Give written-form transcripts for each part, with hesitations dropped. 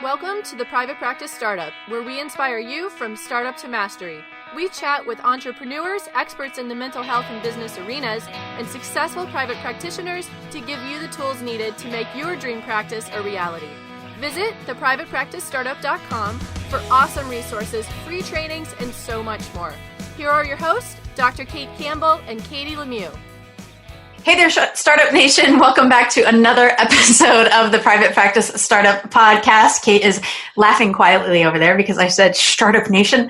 Welcome to the Private Practice Startup, where we inspire you from startup to mastery. We chat with entrepreneurs, experts in the mental health and business arenas, and successful private practitioners to give you the tools needed to make your dream practice a reality. Visit theprivatepracticestartup.com for awesome resources, free trainings, and so much more. Here are your hosts, Dr. Kate Campbell and Katie Lemieux. Hey there, Startup Nation. Welcome back to another episode of the Private Practice Startup Podcast. Kate is laughing quietly over there because I said Startup Nation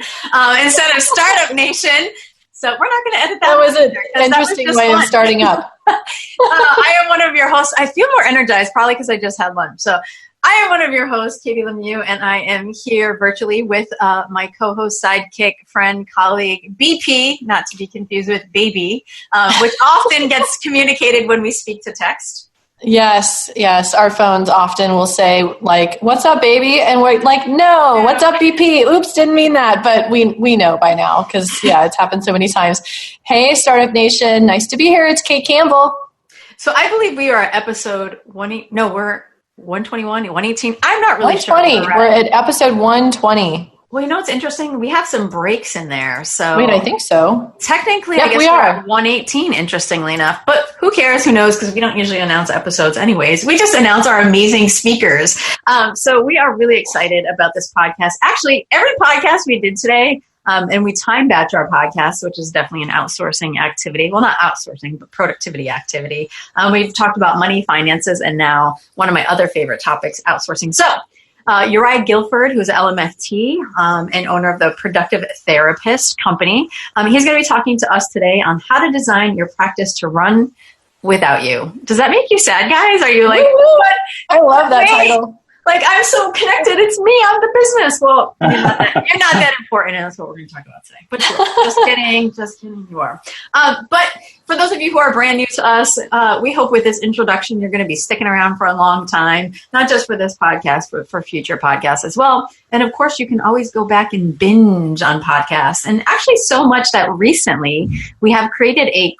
instead of Startup Nation. So we're not going to edit that. That was an interesting way of starting up. I am one of your hosts. I feel more energized, probably because I just had lunch. So I am one of your hosts, Katie Lemieux, and I am here virtually with my co-host, sidekick, friend, colleague, BP, not to be confused with baby, which often gets communicated when we speak to text. Yes. Our phones often will say, like, what's up, baby? And we're like, no, what's up, BP? Oops, didn't mean that. But we know by now because, it's happened so many times. Hey, Startup Nation. Nice to be here. It's Kate Campbell. So I believe we are at episode 121, 118. I'm not really 120. Sure. We're at episode 120. Well, you know what's interesting? We have some breaks in there. So wait, I think so. Technically, I guess we're at 118, interestingly enough. But who cares? Who knows? Because we don't usually announce episodes anyways. We just announce our amazing speakers. So we are really excited about this podcast. Actually, every podcast we did today, and we time batch our podcast, which is definitely an outsourcing activity. Well, not outsourcing, but productivity activity. We've talked about money, finances, and now one of my other favorite topics, outsourcing. So Uri Guilford, who's an LMFT and owner of the Productive Therapist Company, he's going to be talking to us today on how to design your practice to run without you. Does that make you sad, guys? Are you like, what? I love that title. Like, I'm so connected. It's me. I'm the business. Well, you're not that important, and that's what we're going to talk about today. But sure, just kidding. You are. But for those of you who are brand new to us, we hope with this introduction, you're going to be sticking around for a long time, not just for this podcast, but for future podcasts as well. And of course, you can always go back and binge on podcasts. And actually so much that recently we have created a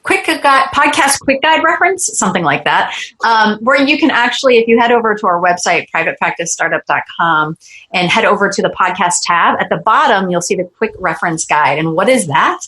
podcast quick guide reference, something like that, where you can actually, if you head over to our website, privatepracticestartup.com, and head over to the podcast tab, at the bottom, you'll see the quick reference guide. And what is that?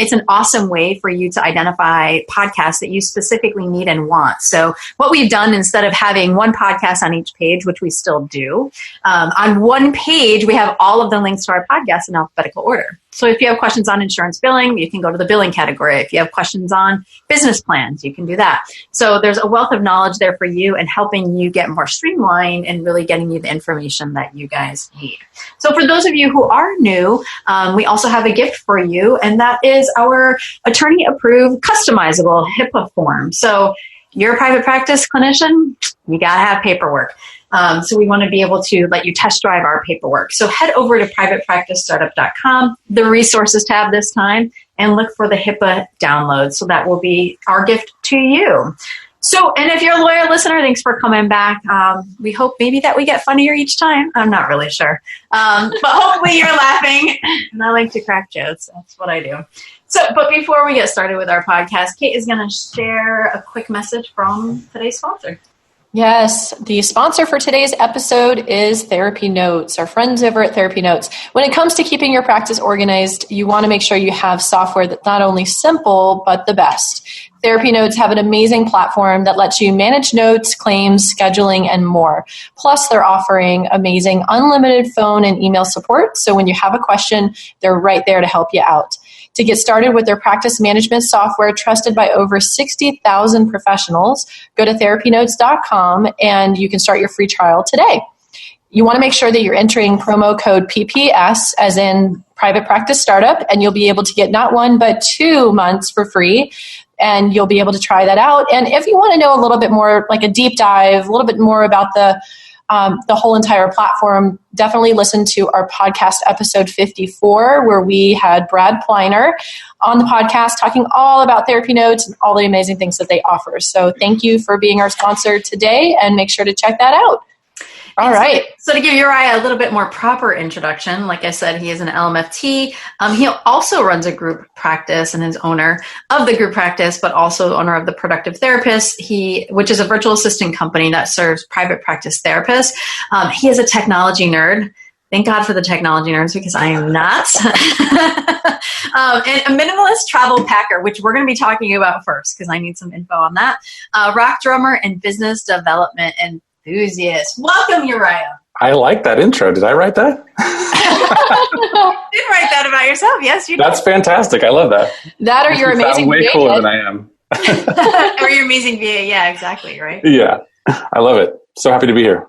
It's an awesome way for you to identify podcasts that you specifically need and want. So what we've done, instead of having one podcast on each page, which we still do, on one page, we have all of the links to our podcasts in alphabetical order. So if you have questions on insurance billing, you can go to the billing category. If you have questions on business plans, you can do that. So there's a wealth of knowledge there for you and helping you get more streamlined and really getting you the information that you guys need. So for those of you who are new, we also have a gift for you, and that is our attorney-approved customizable HIPAA form. So you're a private practice clinician, you got to have paperwork. So we want to be able to let you test drive our paperwork. So head over to privatepracticestartup.com, the resources tab this time, and look for the HIPAA download. So that will be our gift to you. So, and if you're a loyal listener, thanks for coming back. We hope maybe that we get funnier each time. I'm not really sure. But hopefully you're laughing. And I like to crack jokes. That's what I do. So, but before we get started with our podcast, Kate is going to share a quick message from today's sponsor. Yes, the sponsor for today's episode is Therapy Notes, our friends over at Therapy Notes. When it comes to keeping your practice organized, you want to make sure you have software that's not only simple, but the best. Therapy Notes have an amazing platform that lets you manage notes, claims, scheduling, and more. Plus, they're offering amazing unlimited phone and email support. So when you have a question, they're right there to help you out. To get started with their practice management software trusted by over 60,000 professionals, go to therapynotes.com and you can start your free trial today. You want to make sure that you're entering promo code PPS, as in Private Practice Startup, and you'll be able to get not 1, but 2 months for free. And you'll be able to try that out. And if you want to know a little bit more, like a deep dive, a little bit more about the whole entire platform, definitely listen to our podcast episode 54, where we had Brad Pliner on the podcast talking all about Therapy Notes and all the amazing things that they offer. So thank you for being our sponsor today, and make sure to check that out. All right. So to give Uriah a little bit more proper introduction, like I said, he is an LMFT. He also runs a group practice and is owner of the group practice, but also owner of the Productive Therapist, which is a virtual assistant company that serves private practice therapists. He is a technology nerd. Thank God for the technology nerds, because I am not. And a minimalist travel packer, which we're going to be talking about first, because I need some info on that. Rock drummer and business development enthusiast. Welcome, Uriah. I like that intro. Did I write that? You did write that about yourself. Yes, you did. That's fantastic. I love that. That or your amazing way VA. cooler than I am. Or your amazing VA. Yeah, exactly. Right. Yeah. I love it. So happy to be here.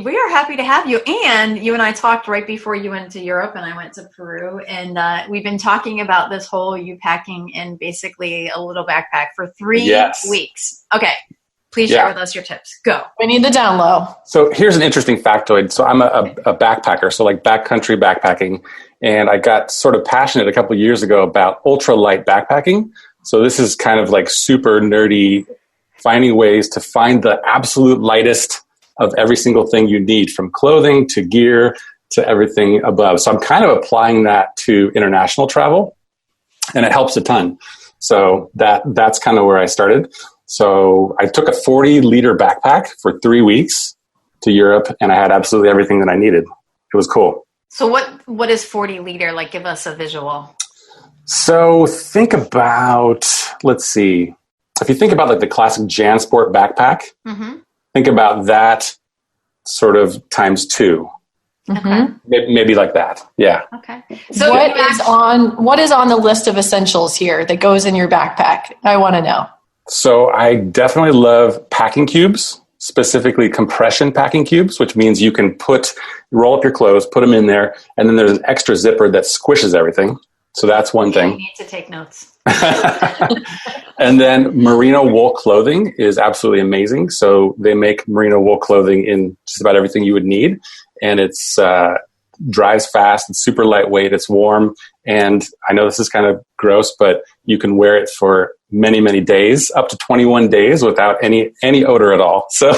We are happy to have you. And you and I talked right before you went to Europe and I went to Peru. And we've been talking about this whole you packing in basically a little backpack for 3 weeks. Okay. Please share with us your tips. Go. We need the down low. So here's an interesting factoid. So I'm a backpacker, so like backcountry backpacking. And I got sort of passionate a couple of years ago about ultralight backpacking. So this is kind of like super nerdy, finding ways to find the absolute lightest of every single thing you need, from clothing to gear to everything above. So I'm kind of applying that to international travel, and it helps a ton. So that's kind of where I started. So I took a 40-liter backpack for 3 weeks to Europe, and I had absolutely everything that I needed. It was cool. So what is 40-liter? Like, give us a visual. So think about, let's see, if you think about like the classic JanSport backpack, think about that sort of times 2. Okay. Maybe like that. Yeah. Okay. So what is on the list of essentials here that goes in your backpack? I want to know. So I definitely love packing cubes, specifically compression packing cubes, which means you can roll up your clothes, put them in there, and then there's an extra zipper that squishes everything. So that's one thing. You need to take notes. And then merino wool clothing is absolutely amazing. So they make merino wool clothing in just about everything you would need. And it's dries fast. It's super lightweight. It's warm. And I know this is kind of gross, but you can wear it for many, many days, up to 21 days without any odor at all. So,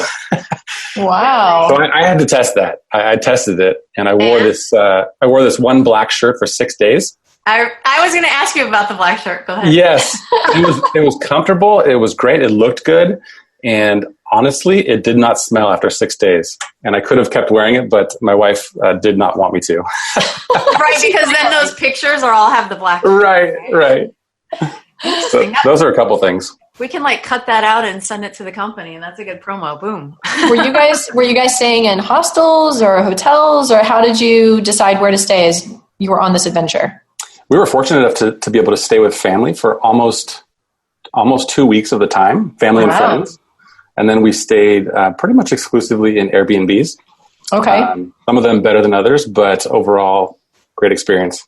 wow. So I had to test that. I tested it, and I wore this one black shirt for 6 days. I was going to ask you about the black shirt. Go ahead. Yes, it was comfortable. It was great. It looked good. And honestly, it did not smell after 6 days. And I could have kept wearing it, but my wife did not want me to. Right, because then those pictures all have the black shirt. Right. So those are a couple things. We can cut that out and send it to the company, and that's a good promo. Boom. Were you guys staying in hostels or hotels, or how did you decide where to stay as you were on this adventure? We were fortunate enough to be able to stay with family for almost 2 weeks of the time, family and friends. And then we stayed pretty much exclusively in Airbnbs. Okay. Some of them better than others, but overall, great experience.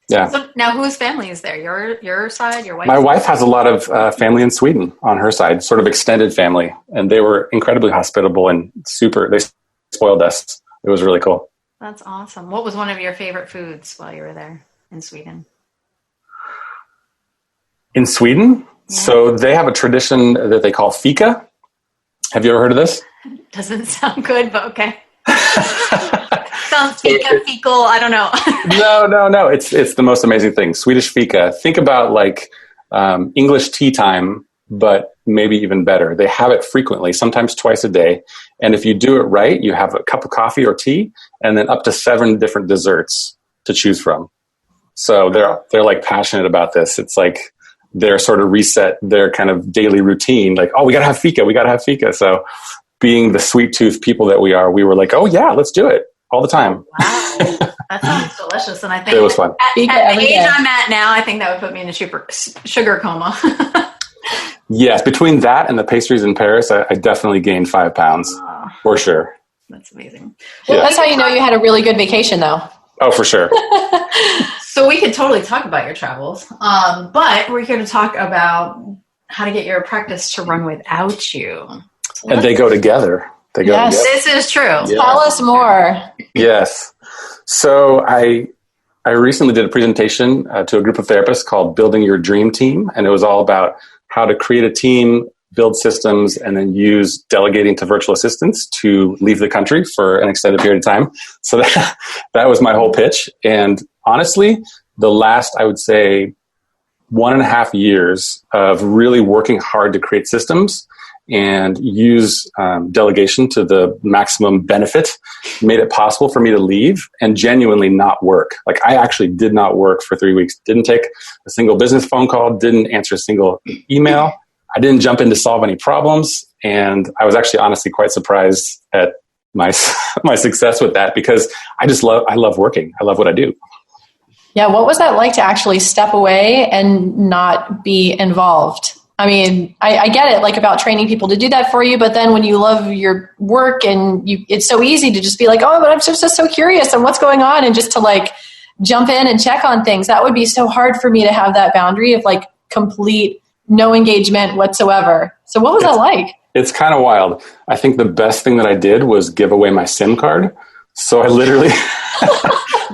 Yeah. So now whose family is there? Your side, your wife? My wife has a lot of family in Sweden on her side, sort of extended family. And they were incredibly hospitable and they spoiled us. It was really cool. That's awesome. What was one of your favorite foods while you were there in Sweden? In Sweden? Yeah. So they have a tradition that they call Fika. Have you ever heard of this? Doesn't sound good, but okay. Sounds fecal. I don't know. No. It's the most amazing thing. Swedish Fika. Think about English tea time, but maybe even better. They have it frequently, sometimes twice a day. And if you do it right, you have a cup of coffee or tea, and then up to 7 different desserts to choose from. So they're passionate about this. It's they're sort of reset their kind of daily routine. We got to have Fika. So being the sweet tooth people that we are, we were oh yeah, let's do it all the time. Wow. That sounds delicious. And I think it was fun. At the age I'm at now, I think that would put me in a sugar coma. Yes. Between that and the pastries in Paris, I definitely gained 5 pounds for sure. That's amazing. Well, that's how you know you had a really good vacation though. Oh, for sure. So we could totally talk about your travels, but we're here to talk about how to get your practice to run without you. And they go together. Yes, this is true. Yes. Tell us more. Yes. So I recently did a presentation to a group of therapists called Building Your Dream Team, and it was all about how to create a team build systems, and then use delegating to virtual assistants to leave the country for an extended period of time. So that was my whole pitch. And honestly, the last, I would say, 1.5 years of really working hard to create systems and use delegation to the maximum benefit made it possible for me to leave and genuinely not work. Like, I actually did not work for 3 weeks, didn't take a single business phone call, didn't answer a single email. I didn't jump in to solve any problems. And I was actually honestly quite surprised at my success with that, because I love working. I love what I do. Yeah. What was that like to actually step away and not be involved? I mean, I get it, like, about training people to do that for you, but then when you love your work and it's so easy to just be like, oh, but I'm just so curious and what's going on, and just to like jump in and check on things. That would be so hard for me to have that boundary of like complete no engagement whatsoever. So what was that like? It's kind of wild. I think the best thing that I did was give away my SIM card. So I literally,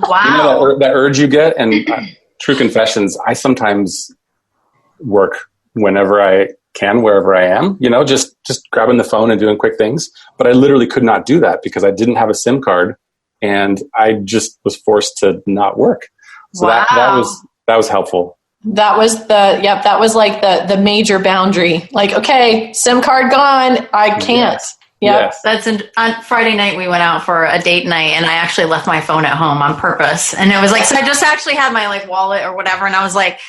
wow, you know, that urge you get. And true confessions, I sometimes work whenever I can, wherever I am, you know, just grabbing the phone and doing quick things. But I literally could not do that because I didn't have a SIM card, and I just was forced to not work. So wow. that was helpful. That was like the major boundary. Like, okay, SIM card gone. I can't. Yes. Yep. Yes. On Friday night, we went out for a date night, and I actually left my phone at home on purpose. And it was like, so I just actually had my like wallet or whatever. And I was like,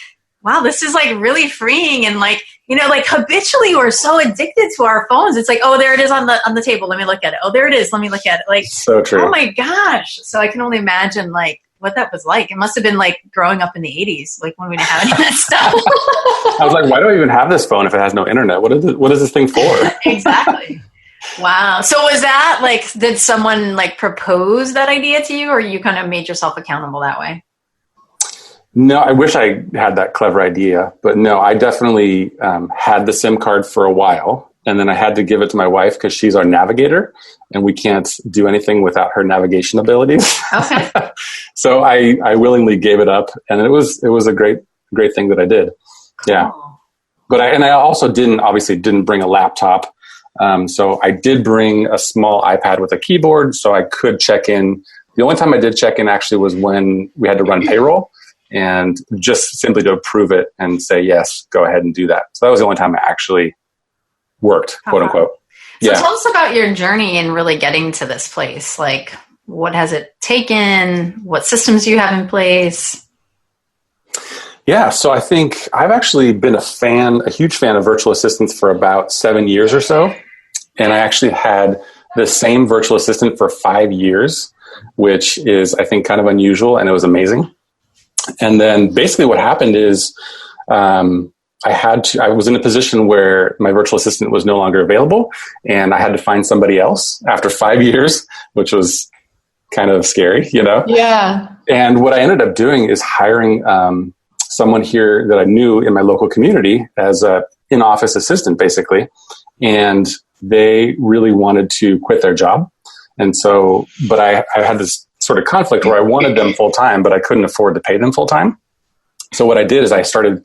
wow, this is like really freeing. And like, you know, like habitually we're so addicted to our phones. It's like, oh, there it is on the table. Let me look at it. Oh, there it is. Let me look at it. Like, so true. Oh my gosh. So I can only imagine like what that was like. It must have been like growing up in the 80s, like when we didn't have any of that stuff. I was like, why do I even have this phone if it has no internet? What is this thing for? Exactly. Wow. So was that like, did someone like propose that idea to you, or you kind of made yourself accountable that way? No, I wish I had that clever idea, but no, I definitely had the SIM card for a while, and then I had to give it to my wife because she's our navigator, and we can't do anything without her navigation abilities. Okay. So I willingly gave it up, and it was a great thing that I did. Cool. Yeah. But I also didn't bring a laptop. So I did bring a small iPad with a keyboard, so I could check in. The only time I did check in actually was when we had to run payroll, and just simply to approve it and say, yes, go ahead and do that. So that was the only time I actually worked, quote unquote. So tell us about your journey in really getting to this place. Like, what has it taken? What systems do you have in place? Yeah, so I think I've actually been a huge fan of virtual assistants for about 7 years or so. And I actually had the same virtual assistant for 5 years, which is, I think, kind of unusual, and it was amazing. And then basically what happened is I was in a position where my virtual assistant was no longer available, and I had to find somebody else after 5 years, which was kind of scary, you know? Yeah. And what I ended up doing is hiring someone here that I knew in my local community as a in-office assistant, basically. And they really wanted to quit their job. And so, but I had this sort of conflict where I wanted them full-time, but I couldn't afford to pay them full-time. So what I did is I started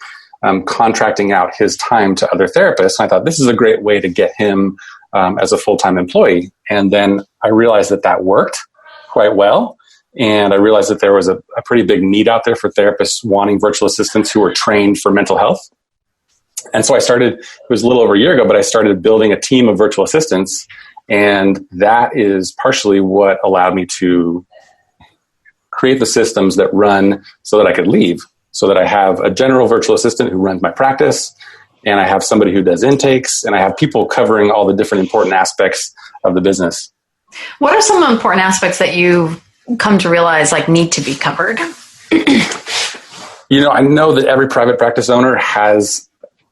contracting out his time to other therapists. And I thought, this is a great way to get him as a full-time employee. And then I realized that worked quite well. And I realized that there was a pretty big need out there for therapists wanting virtual assistants who were trained for mental health. And so it was a little over a year ago, but I started building a team of virtual assistants. And that is partially what allowed me to create the systems that run so that I could leave, so that I have a general virtual assistant who runs my practice, and I have somebody who does intakes, and I have people covering all the different important aspects of the business. What are some important aspects that you've come to realize like need to be covered? You know, I know that every private practice owner has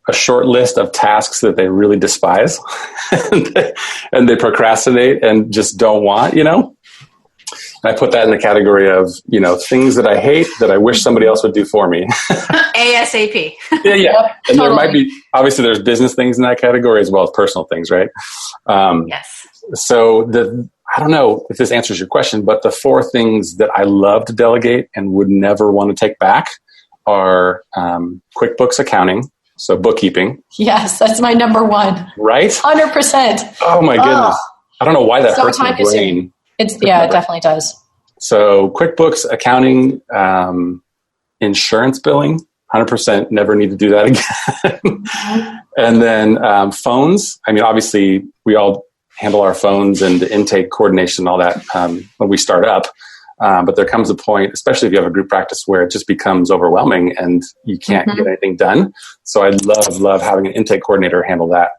a short list of tasks that they really despise and they procrastinate and just don't want, you know? And I put that in the category of, you know, things that I hate that I wish somebody else would do for me. ASAP. Yeah. Yep, And totally. there might be, obviously there's business things in that category as well as personal things, right? Yes. So I don't know if this answers your question, but the 4 things that I love to delegate and would never want to take back are QuickBooks accounting, So bookkeeping. Yes, that's my number one. Right? 100%. Oh my goodness. I don't know why that So hurts my brain. It definitely does. So QuickBooks, accounting, insurance billing, 100% never need to do that again. And then phones. I mean, obviously, we all handle our phones and the intake coordination and all that when we start up. But there comes a point, especially if you have a group practice, where it just becomes overwhelming and you can't get anything done. So I love having an intake coordinator handle that.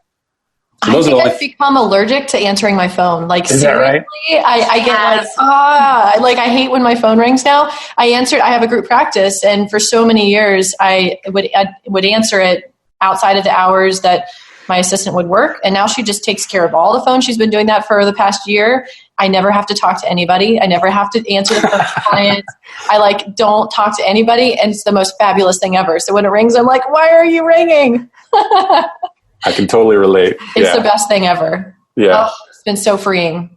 So I think I've become allergic to answering my phone. Like, is seriously, that right? I get like, I hate when my phone rings now. I have a group practice, and for so many years, I would answer it outside of the hours that my assistant would work. And now she just takes care of all the phones. She's been doing that for the past year. I never have to talk to anybody. I never have to answer the phone to clients. I don't talk to anybody, and it's the most fabulous thing ever. So when it rings, I'm like, why are you ringing? I can totally relate. It's the best thing ever. Yeah. Oh, it's been so freeing.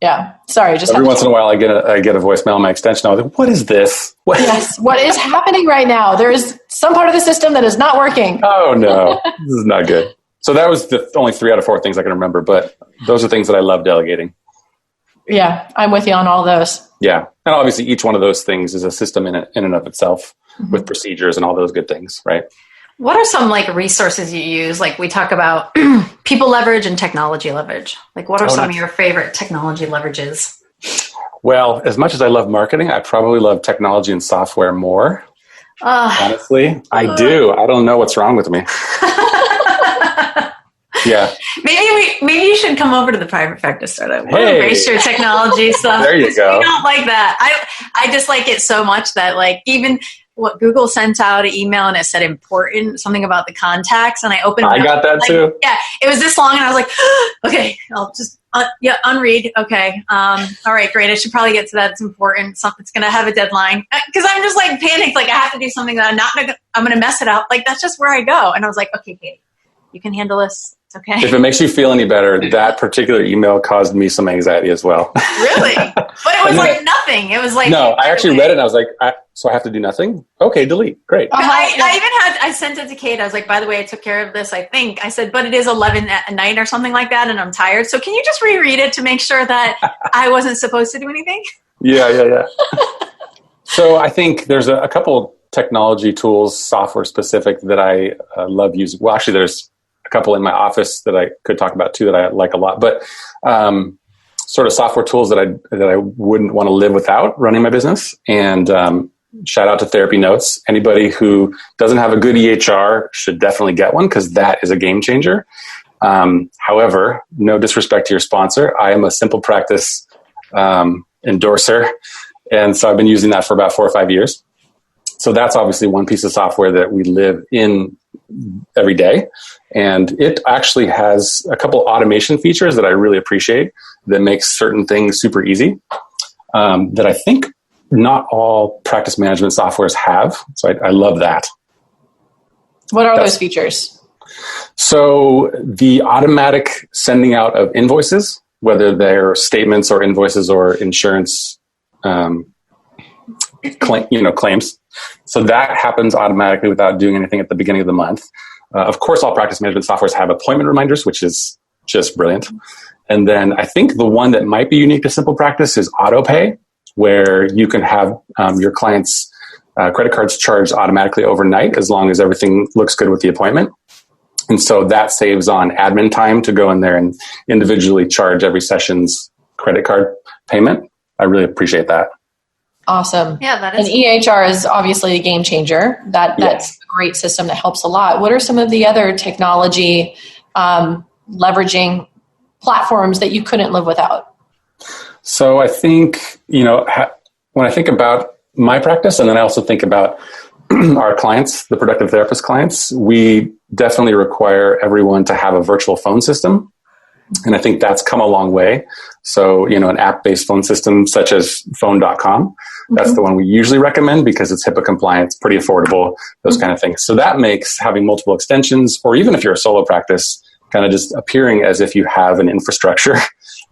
Yeah. Sorry. Just every once in a while I get a voicemail on my extension. I was like, what is this? Yes. What is happening right now? There is some part of the system that is not working. Oh no, this is not good. So that was the only 3 out of 4 things I can remember, but those are things that I love delegating. Yeah. I'm with you on all those. Yeah. And obviously each one of those things is a system in and of itself with procedures and all those good things, right? What are some resources you use? Like we talk about people leverage and technology leverage. Like what are some of your favorite technology leverages? Well, as much as I love marketing, I probably love technology and software more. Honestly, I do. I don't know what's wrong with me. Yeah. Maybe you should come over to the private practice startup. We'll embrace your technology stuff. There you go. We don't like that. I just like it so much that even what Google sent out an email and it said important, something about the contacts, and I opened it I got that too. Yeah, it was this long and I was like, okay, I'll just unread. Okay. All right, great. I should probably get to that. It's important. Something's going to have a deadline. Because I'm just panicked. I have to do something that I'm going to mess it up. That's just where I go. And I was like, okay, Kate, you can handle this. Okay. If it makes you feel any better, that particular email caused me some anxiety as well. Really? But it was nothing. It was no, I actually read it and I was like, so I have to do nothing? Okay, delete. Great. I sent it to Kate. I was like, by the way, I took care of this, I think. I said, but it is 11 at night or something like that, and I'm tired. So can you just reread it to make sure that I wasn't supposed to do anything? Yeah. So I think there's a couple technology tools, software specific, that I love using. Well, actually, there's a couple in my office that I could talk about too that I like a lot. But sort of software tools that I wouldn't want to live without running my business. And shout out to Therapy Notes. Anybody who doesn't have a good EHR should definitely get one, because that is a game changer. However, no disrespect to your sponsor, I am a Simple Practice endorser. And so I've been using that for about 4 or 5 years. So that's obviously one piece of software that we live in every day. And it actually has a couple automation features that I really appreciate that makes certain things super easy, that I think not all practice management softwares have. So I love that. What are those features? So the automatic sending out of invoices, whether they're statements or invoices or insurance claims. So that happens automatically without doing anything at the beginning of the month. Of course, all practice management softwares have appointment reminders, which is just brilliant. And then I think the one that might be unique to Simple Practice is AutoPay, where you can have your clients' credit cards charged automatically overnight as long as everything looks good with the appointment. And so that saves on admin time to go in there and individually charge every session's credit card payment. I really appreciate that. Awesome. Yeah, that is. And EHR is obviously a game changer. That's a great system that helps a lot. What are some of the other technology leveraging platforms that you couldn't live without? So I think, when I think about my practice, and then I also think about our clients, the productive therapist clients, we definitely require everyone to have a virtual phone system. And I think that's come a long way. So, an app-based phone system such as phone.com, that's the one we usually recommend because it's HIPAA compliant, it's pretty affordable, those kind of things. So that makes having multiple extensions, or even if you're a solo practice, kind of just appearing as if you have an infrastructure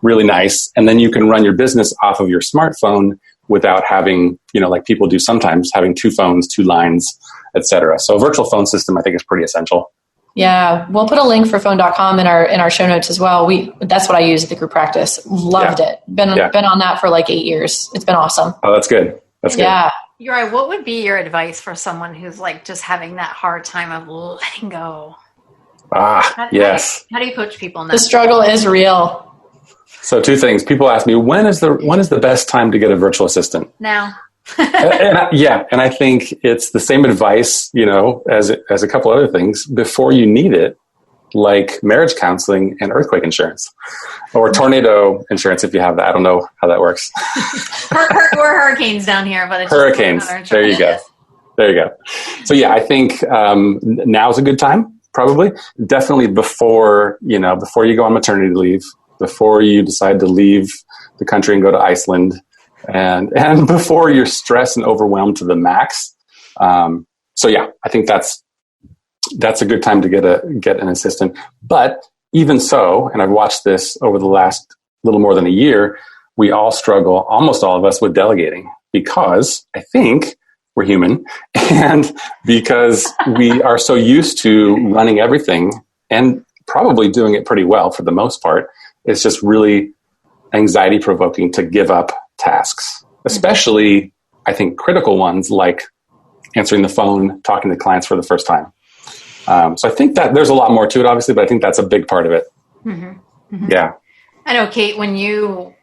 really nice. And then you can run your business off of your smartphone without having, like people do sometimes, having 2 phones, 2 lines, etc. So a virtual phone system, I think, is pretty essential. Yeah, we'll put a link for phone.com in our show notes as well. That's what I use at the group practice. Loved it. Been on that for like 8 years. It's been awesome. Oh, that's good. That's good. Yeah. Uri, what would be your advice for someone who's like just having that hard time of letting go? Yes. How do you coach people in that? The struggle is real. So 2 things. People ask me, when is the best time to get a virtual assistant? Now. and I think it's the same advice, as a couple other things before you need it, like marriage counseling and earthquake insurance or tornado insurance if you have that. I don't know how that works. We're hurricanes down here, but it's hurricanes. There you go. So I think now's a good time. Probably, definitely before you go on maternity leave, before you decide to leave the country and go to Iceland. And before you're stressed and overwhelmed to the max. I think that's a good time to get an assistant. But even so, and I've watched this over the last little more than a year, we all struggle, almost all of us, with delegating because I think we're human and because we are so used to running everything and probably doing it pretty well for the most part. It's just really anxiety provoking to give up tasks, especially I think critical ones like answering the phone, talking to clients for the first time. So I think that there's a lot more to it, obviously, but I think that's a big part of it. Mm-hmm. Mm-hmm. Yeah. I know, Kate, when you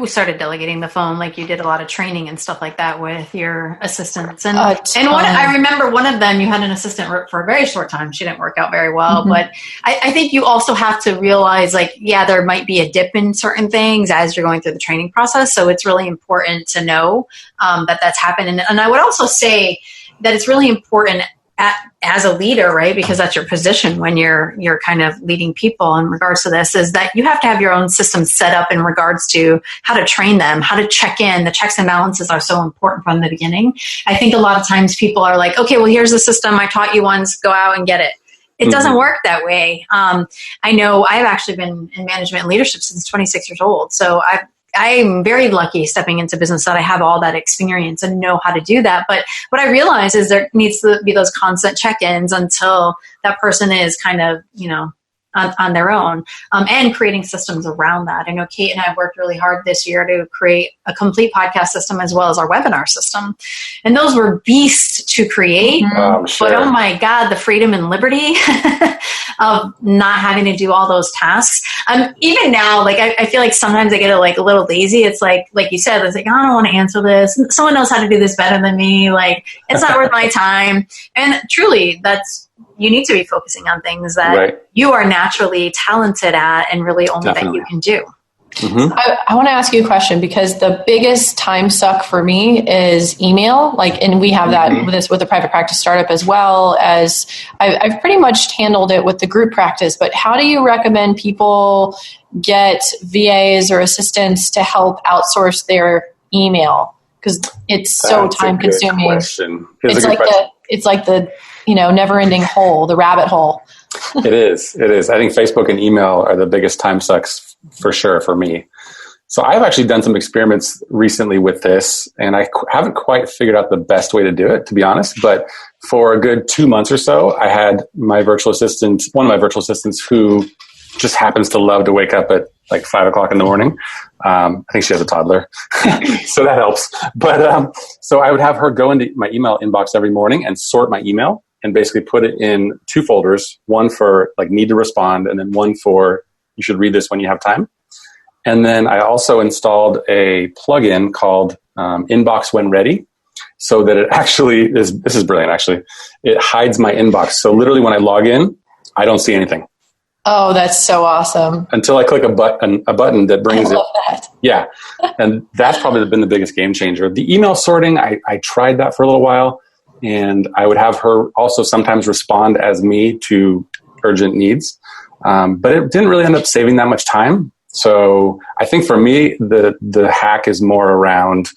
started delegating the phone, like you did a lot of training and stuff like that with your assistants. And I remember one of them, you had an assistant for a very short time. She didn't work out very well, mm-hmm. but I think you also have to realize there might be a dip in certain things as you're going through the training process. So it's really important to know that that's happened. And I would also say that it's really important as a leader, right? Because that's your position when you're kind of leading people in regards to this, is that you have to have your own system set up in regards to how to train them, how to check in. The checks and balances are so important from the beginning. I think a lot of times people are like, okay, well, here's the system I taught you once, go out and get it. It doesn't work that way. I know I've actually been in management and leadership since 26 years old. So I'm very lucky stepping into business that I have all that experience and know how to do that. But what I realize is there needs to be those constant check-ins until that person is kind of, on their own, and creating systems around that. I know Kate and I have worked really hard this year to create a complete podcast system as well as our webinar system. And those were beasts to create. Sure. But oh my God, the freedom and liberty of not having to do all those tasks. Even now, I feel like sometimes I get a little lazy. It's like you said, it's like, oh, I don't want to answer this. Someone knows how to do this better than me. It's not worth my time. And truly, you need to be focusing on things that you are naturally talented at and really only that you can do. Mm-hmm. I want to ask you a question because the biggest time suck for me is email. And we have that with the private practice startup as well as I've pretty much handled it with the group practice. But how do you recommend people get VAs or assistants to help outsource their email? Because it's so time consuming. It's like the never-ending hole, the rabbit hole. It is. I think Facebook and email are the biggest time sucks for sure for me. So I've actually done some experiments recently with this, and I haven't quite figured out the best way to do it, to be honest. But for a good 2 months or so, I had one of my virtual assistants who just happens to love to wake up at 5 o'clock in the morning. I think she has a toddler, so that helps. But so I would have her go into my email inbox every morning and sort my email and basically put it in 2 folders, one for need to respond and then one for you should read this when you have time. And then I also installed a plugin called Inbox When Ready, so that it actually is, this is brilliant actually, it hides my inbox. So literally when I log in, I don't see anything. Oh, that's so awesome. Until I click a button that brings it. I love that. Yeah. And that's probably been the biggest game changer. The email sorting, I tried that for a little while, and I would have her also sometimes respond as me to urgent needs. But it didn't really end up saving that much time. So I think for me, the hack is more around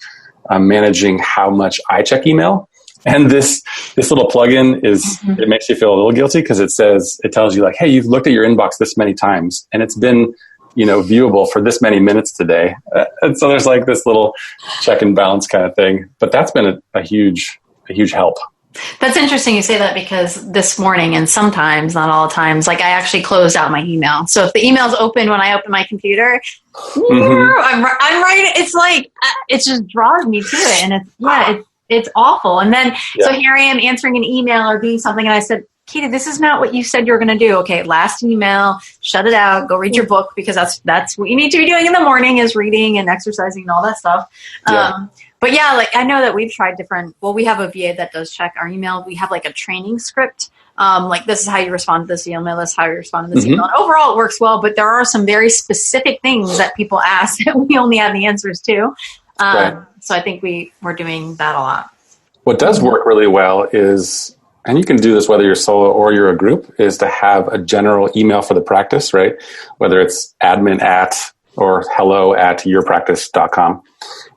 managing how much I check email. And this little plugin it makes you feel a little guilty because it tells you hey, you've looked at your inbox this many times, and it's been viewable for this many minutes today. And so there's like this little check and balance kind of thing. But that's been a huge help. That's interesting you say that, because this morning, and sometimes, not all the times, like I actually closed out my email. So if the email's open when I open my computer, I'm writing. It's like, it just draws me to it. And it's awful. And then, so here I am answering an email or doing something. And I said, Katie, this is not what you said you were going to do. Okay, last email, shut it out, go read your book, because that's what you need to be doing in the morning, is reading and exercising and all that stuff. But yeah, like I know that we've tried we have a VA that does check our email. We have like a training script. Like this is how you respond to this email, this is how you respond to this email. And overall it works well, but there are some very specific things that people ask that we only have the answers to. So I think we're doing that a lot. What does work really well is, and you can do this whether you're solo or you're a group, is to have a general email for the practice, right? Whether it's admin at or hello@yourpractice.com,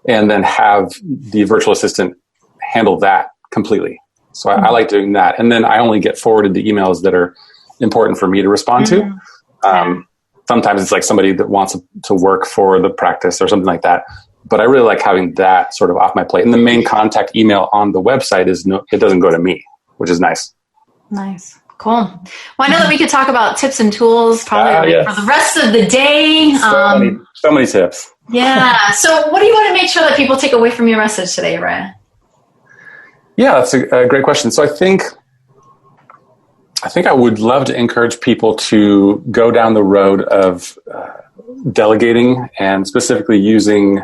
and then have the virtual assistant handle that completely. So I like doing that. And then I only get forwarded the emails that are important for me to respond to. Sometimes it's like somebody that wants to work for the practice or something like that. But I really like having that sort of off my plate. And the main contact email on the website it doesn't go to me, which is nice. Nice. Cool. Well, I know that we could talk about tips and tools probably for the rest of the day. So many tips. Yeah. So what do you want to make sure that people take away from your message today, Ray? Yeah, that's a great question. So I think I would love to encourage people to go down the road of delegating, and specifically using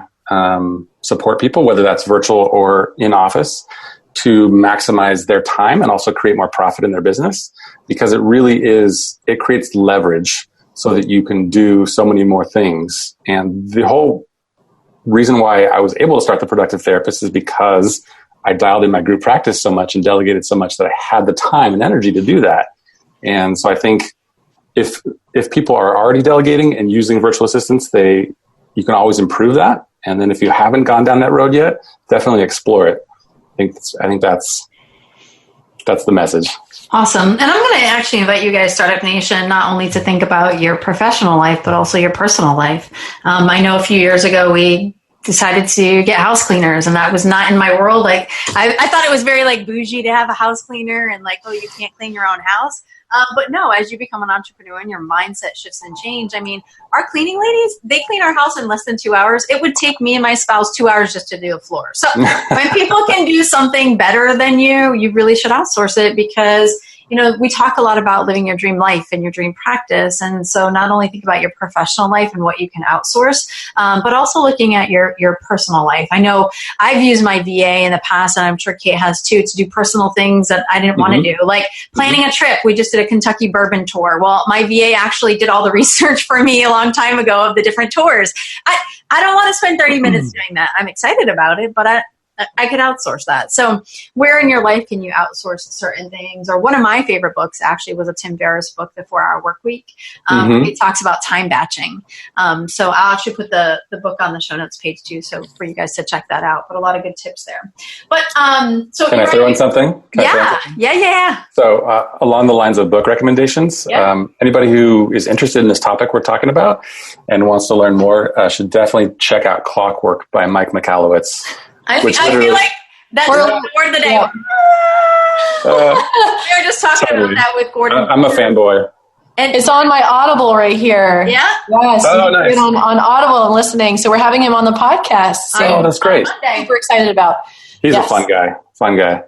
support people, whether that's virtual or in office, to maximize their time and also create more profit in their business, because it creates leverage so that you can do so many more things. And the whole reason why I was able to start the Productive Therapist is because I dialed in my group practice so much and delegated so much that I had the time and energy to do that. And so I think if people are already delegating and using virtual assistants, you can always improve that. And then if you haven't gone down that road yet, definitely explore it. I think that's the message. Awesome. And I'm going to actually invite you guys, Startup Nation, not only to think about your professional life, but also your personal life. I know a few years ago we decided to get house cleaners, and that was not in my world. Like I thought it was very like bougie to have a house cleaner, and like, oh, you can't clean your own house. But no, as you become an entrepreneur and your mindset shifts and change, I mean, our cleaning ladies, they clean our house in less than 2 hours. It would take me and my spouse 2 hours just to do the floor. So when people can do something better than you really should outsource it, because we talk a lot about living your dream life and your dream practice. And so not only think about your professional life and what you can outsource, but also looking at your personal life. I know I've used my VA in the past, and I'm sure Kate has too, to do personal things that I didn't want to do, like planning a trip. We just did a Kentucky bourbon tour. Well, my VA actually did all the research for me a long time ago of the different tours. I don't want to spend 30 minutes doing that. I'm excited about it, but I could outsource that. So where in your life can you outsource certain things? Or one of my favorite books actually was a Tim Ferriss book, The 4-Hour Workweek. It talks about time batching. So I'll actually put the book on the show notes page too, so for you guys to check that out. But a lot of good tips there. But so can I throw in something? Yeah. So along the lines of book recommendations, anybody who is interested in this topic we're talking about and wants to learn more should definitely check out Clockwork by Mike Michalowicz. I feel like that's the word of the day. We were just talking about that with Gordon. I'm a fanboy. And it's on my Audible right here. Yeah? Yes. Oh, nice. On Audible and listening. So we're having him on the podcast. So that's great. Super excited about. He's a fun guy.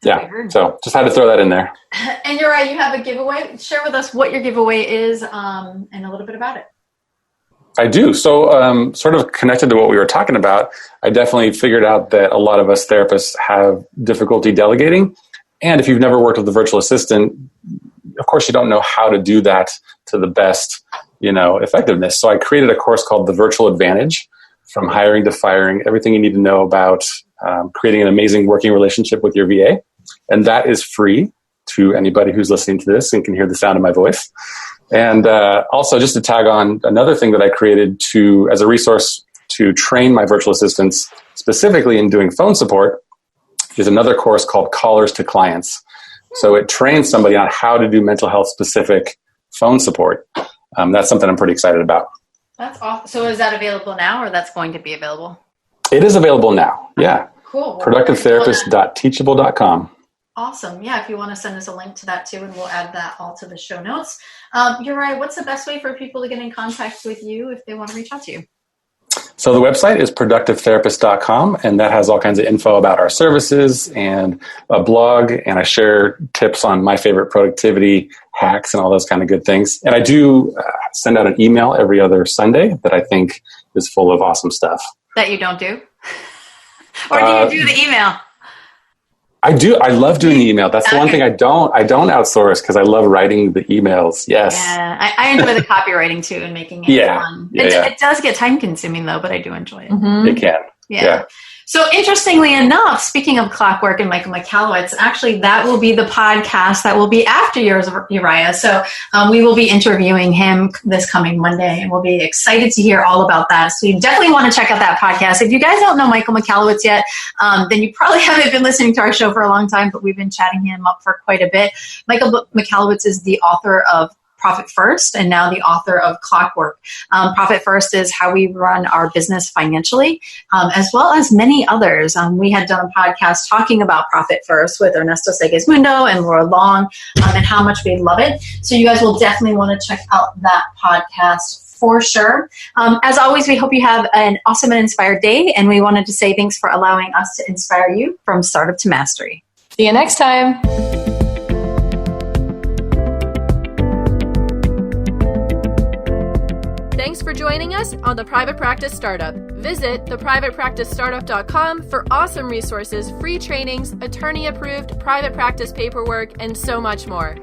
Yeah. So just had to throw that in there. And you're right. You have a giveaway. Share with us what your giveaway is and a little bit about it. I do. So sort of connected to what we were talking about, I definitely figured out that a lot of us therapists have difficulty delegating. And if you've never worked with a virtual assistant, of course, you don't know how to do that to the best, effectiveness. So I created a course called The Virtual Advantage, from hiring to firing, everything you need to know about creating an amazing working relationship with your VA. And that is free to anybody who's listening to this and can hear the sound of my voice. And also, just to tag on, another thing that I created as a resource to train my virtual assistants specifically in doing phone support is another course called Callers to Clients. So it trains somebody on how to do mental health specific phone support. That's something I'm pretty excited about. That's awesome. So is that available now, or that's going to be available? It is available now. Yeah. Cool. Productivetherapist.teachable.com. Awesome. Yeah, if you want to send us a link to that too, and we'll add that all to the show notes. Uriah, what's the best way for people to get in contact with you if they want to reach out to you? So the website is productivetherapist.com, and that has all kinds of info about our services and a blog, and I share tips on my favorite productivity hacks and all those kind of good things. And I do send out an email every other Sunday that I think is full of awesome stuff. That you don't do? Or do you do the email? I do. I love doing the email. That's the one thing I don't outsource, because I love writing the emails. Yes. Yeah. I enjoy the copywriting too and making it fun. It does get time consuming though, but I do enjoy it. Mm-hmm. It can. Yeah. So interestingly enough, speaking of Clockwork and Michael Michalowicz, actually that will be the podcast that will be after yours, Uriah. So we will be interviewing him this coming Monday, and we'll be excited to hear all about that. So you definitely want to check out that podcast. If you guys don't know Michael Michalowicz yet, then you probably haven't been listening to our show for a long time, but we've been chatting him up for quite a bit. Michael Michalowicz is the author of Profit First, and now the author of Clockwork. Profit First is how we run our business financially, as well as many others. We had done a podcast talking about Profit First with Ernesto Segismundo and Laura Long, and how much we love it. So you guys will definitely want to check out that podcast for sure. As always, we hope you have an awesome and inspired day, and we wanted to say thanks for allowing us to inspire you from startup to mastery. See you next time. Thanks for joining us on The Private Practice Startup. Visit theprivatepracticestartup.com for awesome resources, free trainings, attorney-approved private practice paperwork, and so much more.